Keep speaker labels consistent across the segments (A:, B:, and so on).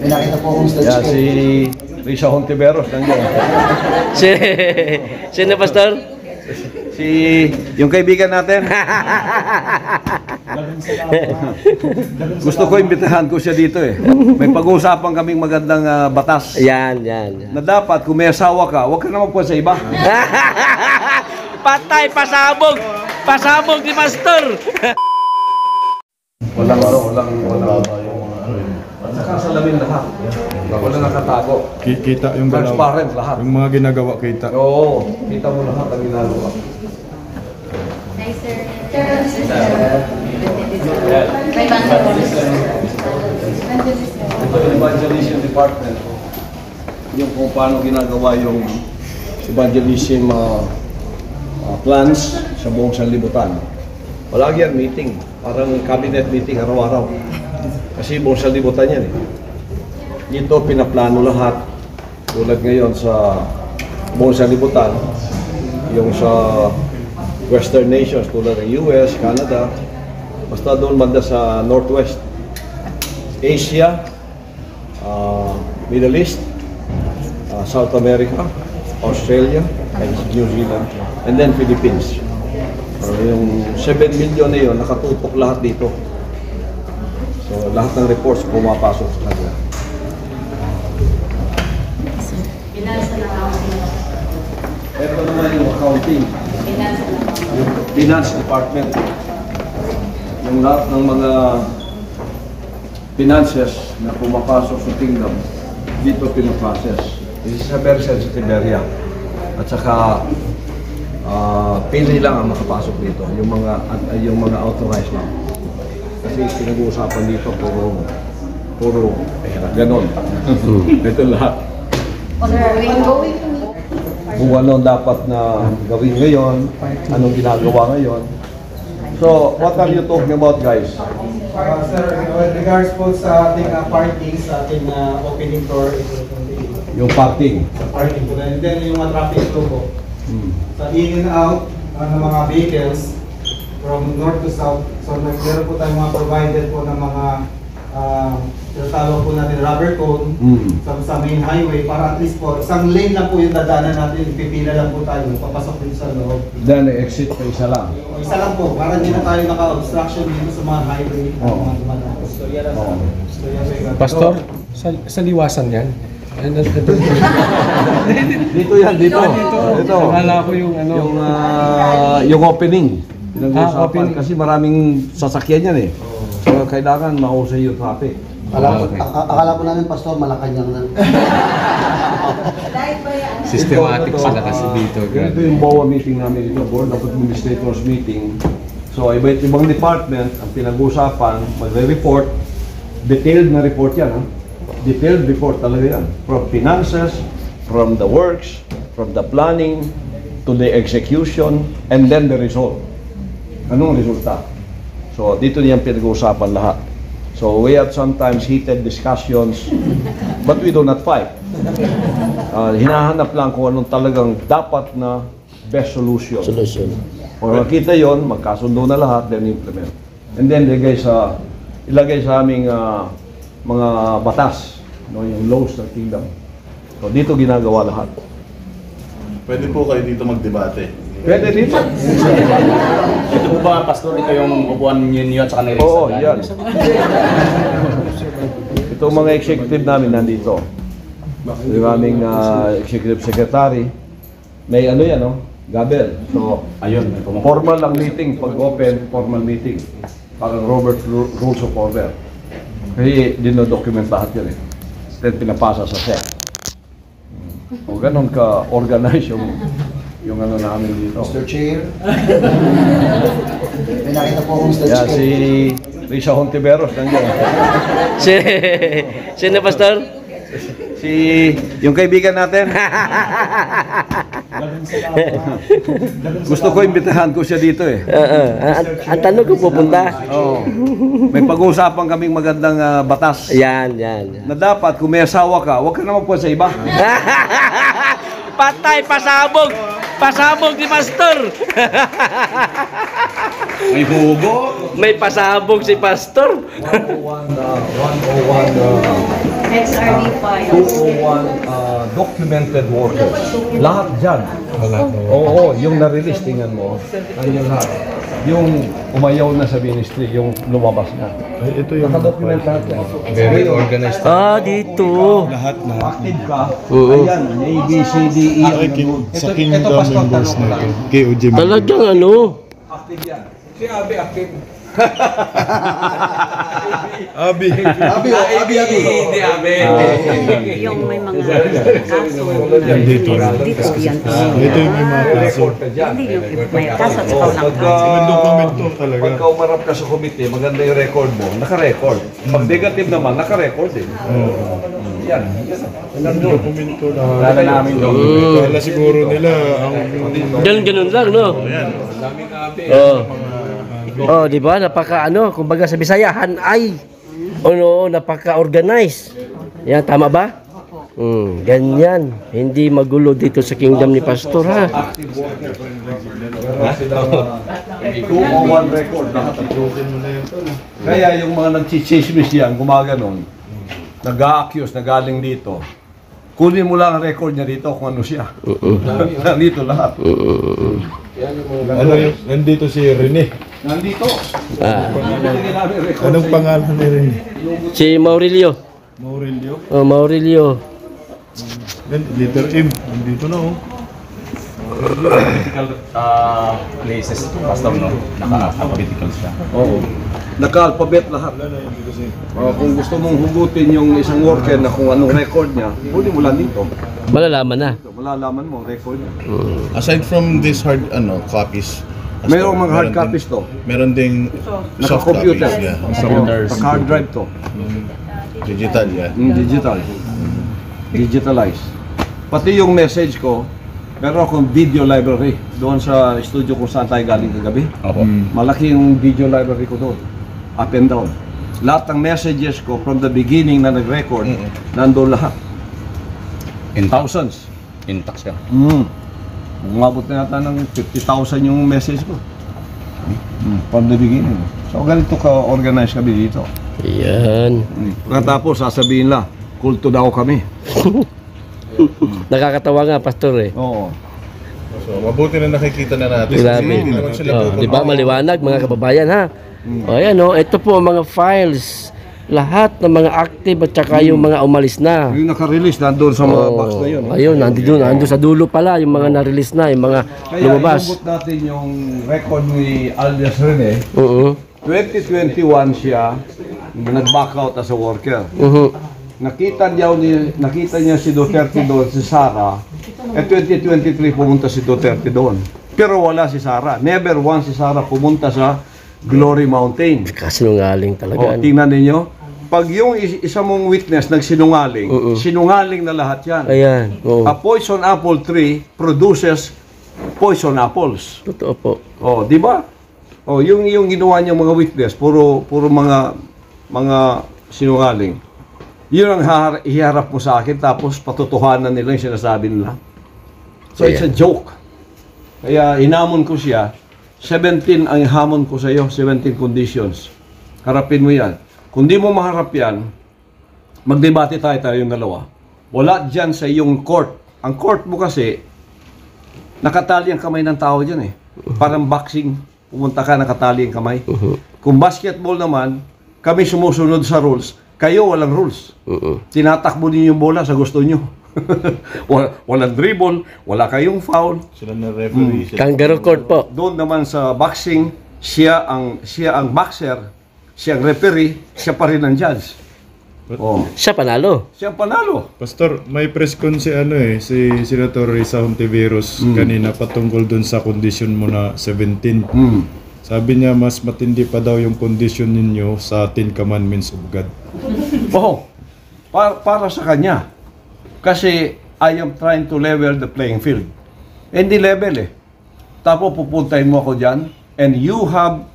A: May nakita po akong stage.
B: Yeah, si Risa Hontiveros nandiyan.
C: Sino, Pastor?
B: Si yung kaibigan natin. Gusto ko imbitahan ko siya dito eh. May pag-uusapan kaming magandang batas.
C: Yan.
B: Na dapat kung may asawa ka, huwag ka naman po sa iba.
C: Patay, pasabog! Pasabog ni Pastor!
B: Walang. Nakasalamin lahat. Walang nakatago.
D: Kita yung galaw.
B: Transparent lahat.
D: Yung mga ginagawa kita.
B: Oo, kita mo lahat ang ginagawa.
E: Hi, sir. May banda po.
B: Ito yung evangelism department. Yung kung paano ginagawa yung evangelism plans sa buong sanlibutan. Palagi yan meeting. Parang cabinet meeting araw-araw. Kasi buong sanlibutan yan eh. Dito pinaplano lahat. Tulad ngayon sa buong sanlibutan. Yung sa Western nations tulad ng US, Canada. Basta doon banda sa Northwest. Asia, Middle East, South America, Australia, and New Zealand, and then Philippines. Yung 7 million na yun, nakatutok lahat dito. So lahat ng reports pumapasok sa kanila. Ito naman yung accounting, yung finance department. Yung lahat ng mga finances na pumapasok sa kingdom, dito pinaprocess. This is a very sensitive area. At saka, pili lang ang makapasok dito, yung mga authorized lang. Kasi pinag-uusapan dito, puro ganon. Ito lahat. Kung ano dapat na gawin ngayon, anong ginagawa ngayon. So, what are you talking about, guys?
A: Sir, with regards po sa ating parking, sa ating opening door,
B: Yung parking.
A: sa parking po. And then yung traffic flow po. Sa in and out ng mga vehicles from north to south. So, meron po tayong mga provided po ng mga tawag po natin rubber cone sa main highway para at least po isang lane lang po yung dadaanan natin, ipipila lang po tayo papasok dito sa loob.
B: Then exit pa isa lang.
A: Isa lang po, para hindi na tayo naka-obstruction dito sa mga highway at mga dumadaan.
F: Pastor, sa liwasan yan?
B: Dito yan, dito.
F: Akala ko yung ano.
B: Yung opening. Pinag-uusapan
F: opening.
B: kasi maraming sasakyan yan eh. So kailangan mahusay yung traffic.
A: Akala ko namin, Pastor, Malacanang na.
F: Systematic sila kasi dito.
B: Ito yung BOA meeting namin dito, Board of Administrators meeting. So iba't ibang department ang pinag-uusapan, magre-report. Detailed na report yan. Detailed report talaga yan. From finances, from the works, from the planning, to the execution, and then the result. Anong resulta? So dito niyan pinag-uusapan lahat. So we have sometimes heated discussions, but we do not fight. Hinahanap lang kung anong talagang dapat na best solution. Kung makita yon, magkasundo na lahat, then implement. And then ilagay sa aming mga batas, yung laws ng kingdom. So dito ginagawa lahat.
G: Pwede po kayo dito magdebate.
B: Pwede dito.
H: Ito po ba, Pastor, ito yung upuan ninyo at saka ni Risa?
B: Oo, yan. Ito mga executive namin nandito. Yung aming executive secretary. May ano yan, no? Gabel. So,
H: Ayun, may
B: formal lang meeting. Pag open, formal meeting. Parang Robert's Rules of Order. Kasi dino-document lahat yun eh. Then pinapasa sa SEC. O ganun ka-organize yung ano namin dito.
A: Mr. Chair. May nakita po akong stage.
B: Yeah, si Risa Hontiveros nandiyan.
C: Sino, Pastor?
B: Si yung kaibigan natin. Gusto ko imbitahan ko siya dito eh.
C: Ang tanong ko pupunta.
B: Oo. May pag-uusapan kaming magandang batas.
C: Yan.
B: Na dapat kung may asawa ka, huwag ka naman po sa iba.
C: Patay, pasabog! Pasabog ni Pastor!
H: May hugo!
C: May pasabog si Pastor!
B: 101
E: XRV file.
B: 201 documented workers. Lahat dyan. Oo, yung na-release, tingnan mo. Nandiyan lahat. Yung umayaw na sa ministry, yung lumabas na.
D: Ay, ito yung
B: Nakadocument lahat yan.
F: Very organized.
C: Ah, dito.
D: lahat na.
B: Active ka.
C: Oo.
B: Ayan, A, B, C, D, E.
D: Sa Kingdom
B: pastor,
D: members
B: tanong ko
D: na
B: lang.
D: KOJ members.
C: Talagang ano?
B: Active yan. Si Abi, active.
D: Abi.
B: Hindi, Abi.
E: Yung may mga kaso.
D: Dito.
E: Dito yan.
D: Ito yung may mga kaso.
E: Hindi yung may kaso at saka walang
B: Pagka,
E: kaso.
D: May dokumento talaga.
B: pagka umarap ka sa committee, maganda yung record mo, naka-record. Pag negative naman, naka-record eh. Yan.
D: Dokumento na.
H: Lala namin doon.
D: Kala siguro nila ang
C: Ganun lang, no? Oh. Oh, di ba? Napaka ano, kumbaga sa Bisaya, hanay. Ano, napaka-organize. Yan, tama ba? Ganyan. Hindi magulo dito sa kingdom ni Pastor, ha?
B: Active worker. Meron silang 201 record. Lahat ang Kaya yung mga nag-chismis yan, gumaganon, nag-a-accuse na galing dito, kunin mo lang ang record niya dito kung ano siya. Nandito lahat.
D: ano yung nandito si Rene.
B: Nandito.
C: Ah.
B: Tingnan namin yung record.
D: Anong pangalan ni Rene?
C: Si Maurilio.
D: Maurelio.
C: Oh, Maurilio.
D: Letter M. Nandito na oh.
H: Political places, pastor, no? Naka-alphabetical siya.
B: Oo. Naka-alphabet lahat. Kung gusto mong hugutin yung isang worker na kung anong record niya, kunin mo lang dito.
C: Malalaman na.
B: Malalaman mo ang record niya.
G: Aside from these hard copies,
B: Mayroong mga hard
G: meron
B: copies to.
G: Meron ding soft
B: Naka-computer.
G: copies. Yeah.
B: Naka-hard drive to.
G: Digital, yeah.
B: Digital. Digitalized. Pati yung message ko, meron akong video library doon sa studio kung saan tayo galing kagabi.
H: Opo.
B: Malaki yung video library ko doon. Up and down. Lahat ng messages ko from the beginning na nag-record, nandoon lahat. Thousands.
H: Intact siya.
B: Umabot na yata ng 50,000 yung message ko. From the beginning. So ganito ka-organize kami dito.
C: Ayan.
B: Pagkatapos sasabihin lang, kulto daw kami.
C: Nakakatawa nga, Pastor, eh.
B: Oo.
G: So, mabuti na nakikita na natin.
C: Grabe.
G: Hindi naman sila
C: Oh, di ba maliwanag mga kababayan, ha? O ayan, oh, ito po ang mga files. Lahat ng mga active at saka yung mga umalis na.
B: Yung naka-release nandun sa mga box na yun.
C: Ayun, nandun sa dulo pala yung mga na-release na, yung mga
B: Kaya
C: lumabas.
B: inabot natin yung record ni Alias Rene.
C: Oo.
B: 2021 siya nag-back out as a worker. Nakita niya si Duterte doon, si Sara. 2023 pumunta si Duterte doon. Pero wala si Sara. Never once si Sara pumunta sa Glory Mountain.
C: Kasinungaling talaga.
B: Tingnan ninyo. Pag yung isa mong witness nagsinungaling, sinungaling na lahat yan.
C: Ayan. Oo.
B: A poison apple tree produces poison apples.
C: Totoo po.
B: Oh, di ba? Oh, yung ginawa niya mga witness, puro mga sinungaling. Yun ang iharap mo sa akin, tapos patutuhanan nila yung sinasabi nila. So it's a joke. Kaya hinamon ko siya, 17 ang hamon ko sa iyo, 17 conditions. Harapin mo yan. Kung di mo maharap yan, magdebate tayong dalawa. Wala dyan sa iyong court. Ang court mo kasi, nakatali ang kamay ng tao dyan eh. Parang boxing, pumunta ka, nakatali ang kamay. Kung basketball naman, kami sumusunod sa rules. Kayo walang rules. Tinatakbo niyo yung bola sa gusto niyo. Walang dribble, wala kayong foul.
G: Sila na referee.
C: Kangaroo court po.
B: Doon naman sa boxing, siya ang boxer, siya ang referee, siya pa rin ang judge. Oh,
C: Siya panalo.
B: siya ang panalo.
D: Pastor, may press con si si Senator Risa Hontiveros kanina patungkol dun sa condition mo na 17. Sabi niya mas matindi pa daw yung condition ninyo sa 10 commandments of God.
B: Oh, para sa kanya. Kasi I am trying to level the playing field. Hindi level eh. Tapos pupuntahin mo ako dyan and you have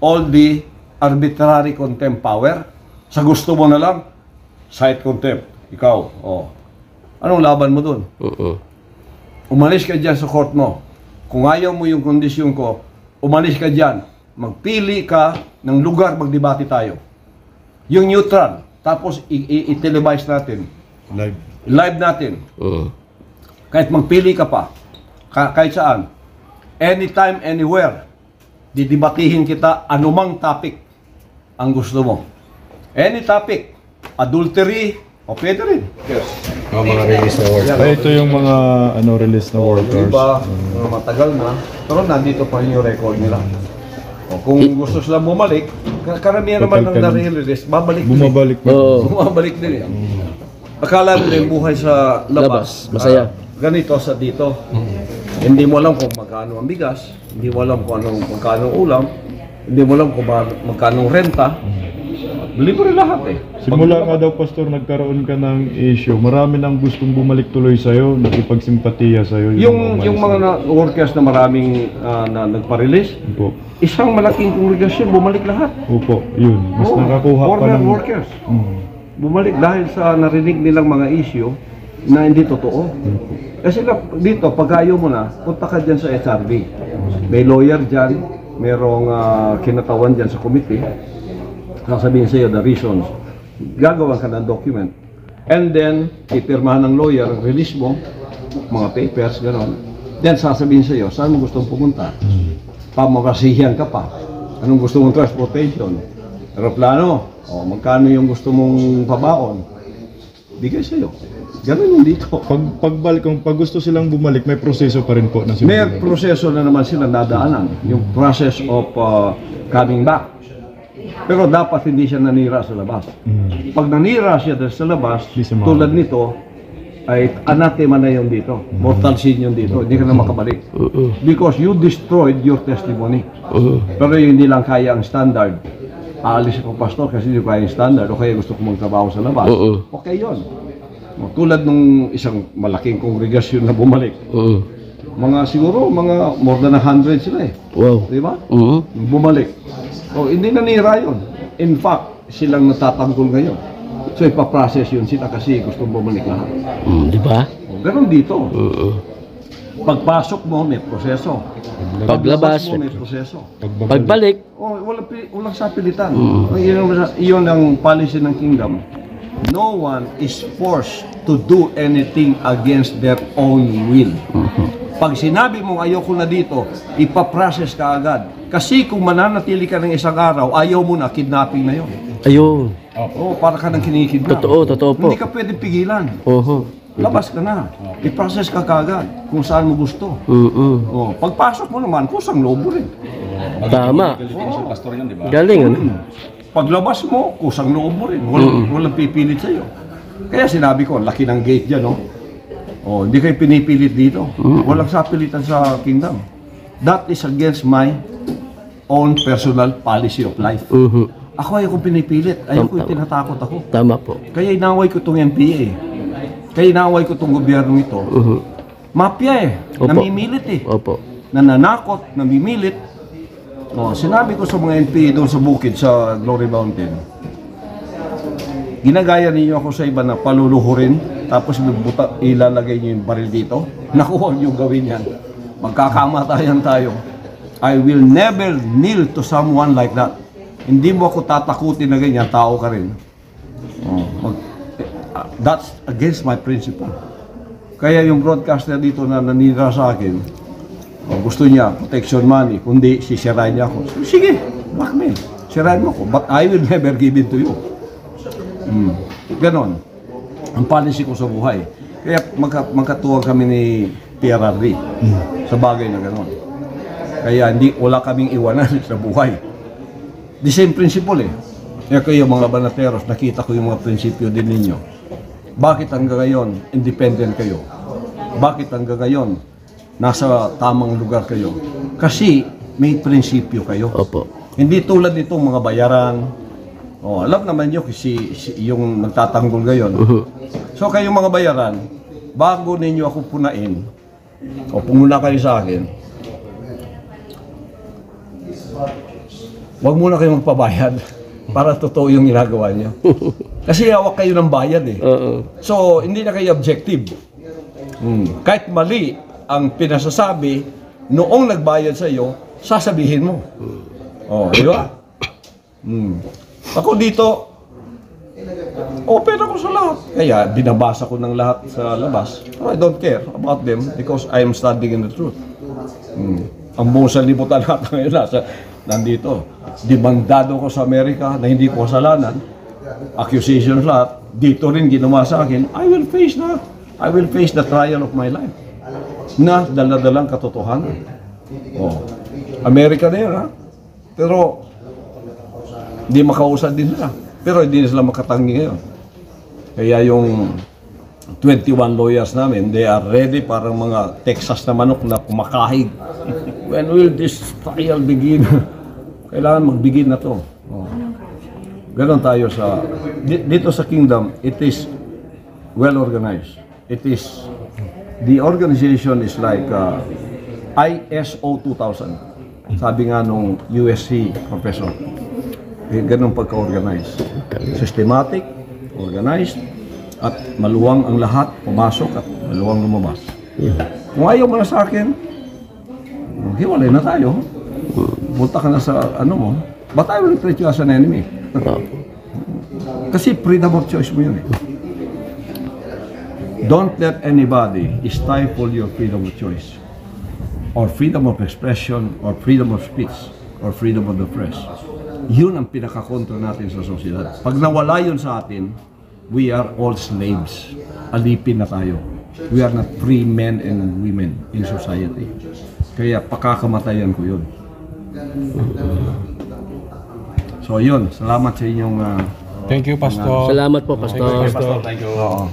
B: all the arbitrary contempt power. Sa gusto mo na lang, side contempt. Ikaw, oh. Anong laban mo dun? Umalis ka dyan sa court mo. Kung ayaw mo yung kondisyon ko, umalis ka dyan. Magpili ka ng lugar, magdebate tayo. Yung neutral. tapos i-televise natin.
D: Live.
B: Live natin. Kahit magpili ka pa, kahit saan, anytime, anywhere, didibatihin kita anumang topic ang gusto mo. Any topic, adultery, o pwede rin. Yes.
F: Mga release na work.
D: Ay, ito yung mga release na workers.
B: Diba, matagal na, pero nandito pa rin yung record nila. O, kung gusto silang bumalik, karamihan naman ng na-release, babalik din.
D: Bumabalik pa.
B: Bumabalik din yan. Akala nila yung buhay sa labas.
C: Masaya.
B: Ganito sa dito. Hindi mo alam kung magkano ang bigas, hindi mo alam kung magkano ang ulam, hindi mo alam kung magkano ang renta. Libre lahat eh.
D: Simula nga daw, Pastor, nagkaroon ka ng issue. Marami nang gustong bumalik tuloy sa'yo, nakipagsimpatiya sa'yo.
B: Yung mga workers na maraming na nagpa-release,
D: Opo.
B: isang malaking kongregasyon, bumalik lahat.
D: Opo, yun. Mas nakakuha pa
B: Former
D: ng...
B: workers. Bumalik dahil sa narinig nilang mga issue na hindi totoo. Kasi dito, pag ayaw mo na, punta ka dyan sa SRB. May lawyer dyan, merong kinatawan dyan sa committee. Sasabihin sa iyo the reasons. Gagawa ka ng document. And then, ipirmahan ng lawyer, release mo, mga papers, gano'n. Then, sasabihin sa iyo, saan mo gustong pumunta? Pamamasihan ka pa. Anong gusto mong transportation? Aeroplano? O, magkano yung gusto mong pabaon? Bigay sa iyo. Ganun yung dito.
D: Pag gusto silang bumalik, may proseso pa rin po na
B: May
D: sila.
B: proseso na naman sila nadaanan. Yung process of coming back. Pero dapat hindi siya nanira sa labas. Pag nanira siya sa labas,
D: Di sumama.
B: tulad nito, ay anathema na yun dito. Mortal sin yun dito. Hindi ka na makabalik. Because you destroyed your testimony. Pero yun hindi lang kaya ang standard. Aalis ako, pastor, kasi hindi ko kaya ang standard. O kaya gusto ko magtrabaho sa labas. Okay yun. Tulad nung isang malaking kongregasyon na bumalik. Mga siguro, mga more than 100 sila eh.
C: Wow.
B: Di ba? Bumalik. O, hindi nanira yun. In fact, silang natatanggol ngayon. So, ipaprocess yun sila kasi gusto bumalik lahat.
C: Di ba?
B: O, ganun dito. Pagpasok mo, may proseso.
C: Paglabas,
B: mo, may proseso.
C: pagbalik,
B: O, walang sapilitan. Yun ang policy ng kingdom. No one is forced to do anything against their own will. Pag sinabi mo ayoko na dito, ipaprocess ka agad. Kasi kung mananatili ka ng isang araw, ayaw mo na, kidnapping na yun.
C: ayun.
B: Oo, para ka nang kinikidnap.
C: Totoo po.
B: Hindi ka pwedeng pigilan. Labas ka na. I-process ka kagad kung saan mo gusto. Oh, pagpasok mo naman, kusang lobo rin.
C: Tama.
H: Definition pastor yun, di ba?
C: Galing, ano?
B: Paglabas mo, kusang lobo rin. Walang pipilit sa'yo. Kaya sinabi ko, laki ng gate dyan, no? Oh, hindi kayo pinipilit dito. Walang sapilitan sa kingdom. That is against my own personal policy of life. Ako ayaw kong pinipilit. Ayaw ko yung tinatakot ako.
C: Tama po.
B: Kaya inaway ko itong NPA. Kaya inaway ko itong gobyerno ito. Mafia eh.
C: Opo.
B: Namimilit eh.
C: Opo.
B: Nananakot, namimilit. Oh, sinabi ko sa mga NPA doon sa bukid sa Glory Mountain. Ginagaya ninyo ako sa iba na paluluhurin, tapos ilalagay niyo yung baril dito. Naku, huwag niyo gawin yan. Magkakamatayan tayo. I will never kneel to someone like that. Hindi mo ako tatakutin na ganyan, tao ka rin. That's against my principle. Kaya yung broadcaster dito na nanira sa akin, gusto niya protection money, kundi sisirain niya ako. Sige, blackmail. Sirain mo ako, but I will never give it to you. Ganon. Ang policy ko sa buhay. Kaya magkatuwag kami ni PRRD sa bagay na ganon. Kaya wala kaming iwanan sa buhay. The same principle eh. Kaya kayo mga banateros, nakita ko yung mga prinsipyo din ninyo. Bakit hanggang ngayon independent kayo? Bakit hanggang ngayon nasa tamang lugar kayo? Kasi may prinsipyo kayo.
C: Opo.
B: Hindi tulad nitong mga bayaran. Oh, alam naman nyo kasi yung nagtatanggol ngayon. So kayong mga bayaran, bago ninyo ako punain, o pumuna kayo sa akin, huwag muna kayong magpabayad para totoo yung ginagawa nyo. Kasi hawak kayo ng bayad eh. So hindi na kayo objective. Kahit mali ang pinasasabi, noong nagbayad sa iyo, sasabihin mo. Oh, di ba? Ako dito, Open ako sa lahat. Kaya binabasa ko ng lahat sa labas. I don't care about them because I am studying in the truth. Ang buong sanlibutan lahat ngayon nandito. Demandado ko sa Amerika na hindi ko kasalanan. Accusations lahat. Dito rin ginawa sa akin. I will face the trial of my life. Na daladalang katotohanan. Amerika na yun, ha? Pero hindi makausad din sila. Pero hindi sila makatangi ngayon. Kaya yung 21 lawyers namin, they are ready parang mga Texas na manok na kumakahig. When will this trial begin? Kailangan mag-begin na to. Ganon tayo sa... Dito sa kingdom, it is well organized. It is... The organization is like ISO 2000. Sabi nga nung USC professor. Ganon pagka-organized. Systematic, organized, at maluwang ang lahat, pumasok at maluwang lumabas. Kung ayaw mo na sa akin, hiwalay na tayo. Punta ka na sa ano mo. But I will treat you as an enemy. Kasi freedom of choice mo yun eh. Don't let anybody stifle your freedom of choice. Or freedom of expression, or freedom of speech, or freedom of the press. Yun ang pinakakontra natin sa sosyedad. Pag nawala yun sa atin, we are all slaves. Alipin na tayo. We are not free men and women in society. Kaya pakakamatayan ko yun. So yun, salamat sa inyong
F: Thank you, Pastor.
C: Salamat po, Pastor.
H: Pastor, thank you.
B: Oo.